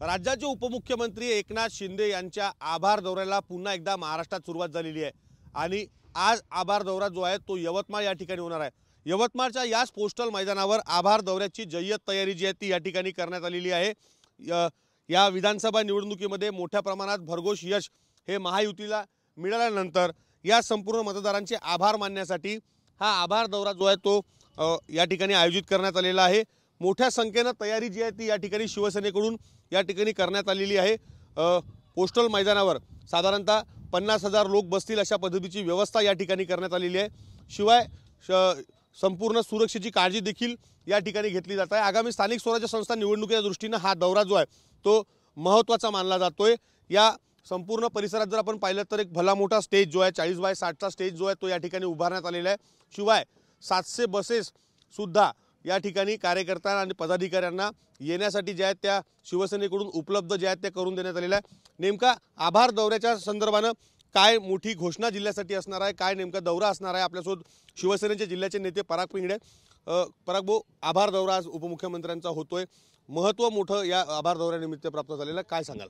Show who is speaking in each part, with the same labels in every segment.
Speaker 1: राज्याचे उपमुख्यमंत्री एकनाथ शिंदे यांच्या आभार दौऱ्याला पुन्हा एकदा महाराष्ट्रात सुरुवात झालेली आहे आणि आज आभार दौरा जो आहे तो यवतमाळ या ठिकाणी होणार आहे। यवतमाळच्या याच पोस्टल मैदानावर आभार दौऱ्याची जय्यत तयारी जी आहे ती या ठिकाणी करण्यात आलेली आहे। या विधानसभा निवडणुकीमध्ये मोठ्या प्रमाणात भरघोस यश हे महायुतीला मिळाल्यानंतर या संपूर्ण मतदारांचे आभार मानण्यासाठी हा आभार दौरा जो आहे तो या ठिकाणी आयोजित करण्यात आलेला आहे। मोठ्या संख्येने तयारी जी आहे ती या ठिकाणी शिवसेनेकडून या ठिकाणी करण्यात आलेली आहे। पोस्टल मैदानावर साधारणतः 50,000 लोक बसतील अशा पद्धतीची व्यवस्था या ठिकाणी करण्यात आलेली आहे। शिवाय संपूर्ण सुरक्षेची काळजी देखील या ठिकाणी घेतली जात आहे। आगामी स्थानिक स्वराज्य संस्था निवडणुकीच्या दृष्टीने हा दौरा जो आहे तो महत्त्वाचा मानला जातोय। या संपूर्ण परिसरात जर आपण पाहिलं तर एक भला मोठा स्टेज जो आहे 40x60 चा स्टेज जो आहे तो या ठिकाणी उभारण्यात आलेला आहे। शिवाय 700 बसेस सुद्धा या ठिकाणी कार्यकर्त्यांना आणि पदाधिकाऱ्यांना येण्यासाठी ज्या आहेत त्या शिवसेनेकडून उपलब्ध ज्या आहेत त्या करून देण्यात आलेल्या आहे। नेमका आभार दौऱ्याच्या संदर्भाने काय मोठी घोषणा जिल्ह्यासाठी असणार आहे, काय नेमका दौरा असणार आहे, आपल्यासोबत शिवसेनेचे जिल्ह्याचे नेते पराग पिंगळे। पराग भाऊ, आभार दौरा आज उपमुख्यमंत्र्यांचा होतोय, महत्त्व मोठं या आभार दौऱ्यानिमित्त प्राप्त झालेलं काय सांगाल?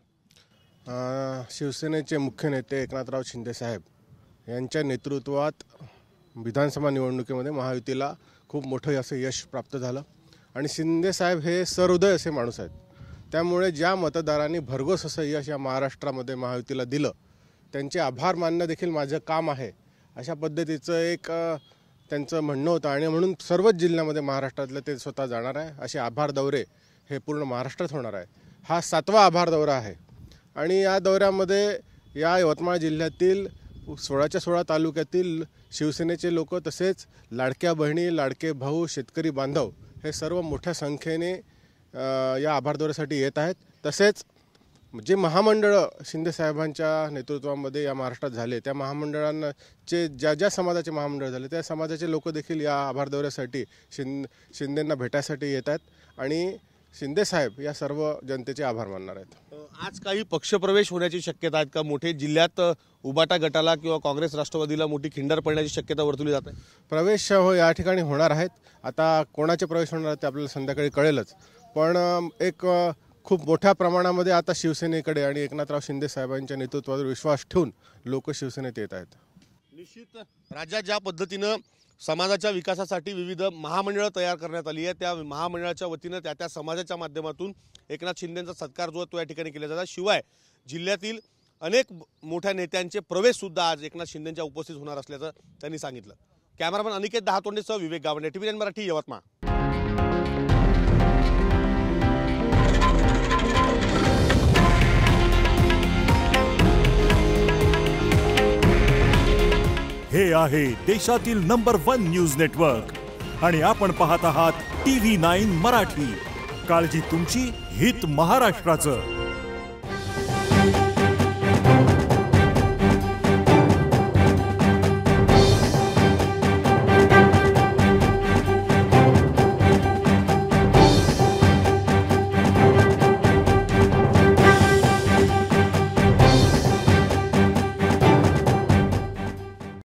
Speaker 2: शिवसेनेचे मुख्य नेते एकनाथराव शिंदे साहेब यांच्या नेतृत्वात विधानसभा निवडणुकीमध्ये महायुतीला खूप मोठं असं यश प्राप्त झालं आणि शिंदे साहेब हे सहृदय असे माणूस आहेत। त्यामुळे ज्या मतदारांनी भरघोस असं यश या महाराष्ट्रामध्ये महायुतीला दिलं त्यांचे आभार मानणं देखील माझं काम आहे अशा पद्धतीचं एक त्यांचं म्हणणं होतं आणि म्हणून सर्वच जिल्ह्यामध्ये महाराष्ट्रातले ते स्वतः जाणार आहे। असे आभार दौरे हे पूर्ण महाराष्ट्रात होणार आहे। हा 7वा आभार दौरा आहे आणि या दौऱ्यामध्ये या यवतमाळ जिल्ह्यातील 16च्या 16 तालुक्यातील शिवसेनेचे लोक तसेच लाडक्या बहिणी, लाडके भाऊ, शेतकरी बांधव हे सर्व मोठ्या संख्येने या आभार दौऱ्यासाठी येत आहेत। तसेच जे महामंडळ शिंदे साहेबांच्या नेतृत्वामध्ये या महाराष्ट्रात झाले त्या महामंडळांचे ज्या समाजाचे महामंडळ झाले त्या समाजाचे लोक देखील या आभार दौऱ्यासाठी शिंदेंना भेटायसाठी येत आहेत आणि शिंदे साहेब या सर्व जनतेचे आभार मानणार आहेत।
Speaker 1: आज काही पक्षप्रवेश होण्याची शक्यता आहे का? मोठे जिल्ह्यात उबाटा गटाला किंवा काँग्रेस राष्ट्रवादीला मोठी खिंडार पडण्याची शक्यता वर्तवली जाते?
Speaker 2: प्रवेश या ठिकाणी होणार आहेत। आता कोणाचे प्रवेश होणार आहेत ते आपल्याला संध्याकाळी कळेलच, पण एक खूप मोठ्या प्रमाणामध्ये आता शिवसेनेकडे आणि एकनाथराव शिंदे साहेबांच्या नेतृत्वावर विश्वास ठेवून लोक शिवसेनेत येत आहेत।
Speaker 1: निश्चित राज्यात ज्या पद्धतीनं समाजाच्या विकासासाठी विविध महामंडळं तयार करण्यात आली आहे त्या महामंडळाच्या वतीनं त्या समाजाच्या माध्यमातून एकनाथ शिंदेंचा सत्कार जो आहे तो या ठिकाणी केला जातो। शिवाय जिल्ह्यातील अनेक मोठ्या नेत्यांचे प्रवेश सुद्धा आज एकनाथ शिंदेंच्या उपस्थित होणार असल्याचं त्यांनी सांगितलं। कॅमेरामन अनिकेत दहातोंडेसह विवेक गावंडे, TV9 मराठी, यवतमाळ।
Speaker 3: हे आहे देशातील नंबर 1 न्यूज नेटवर्क आणि आपण पाहत आहात TV9 मराठी। काळजी तुमची, हित महाराष्ट्राचं।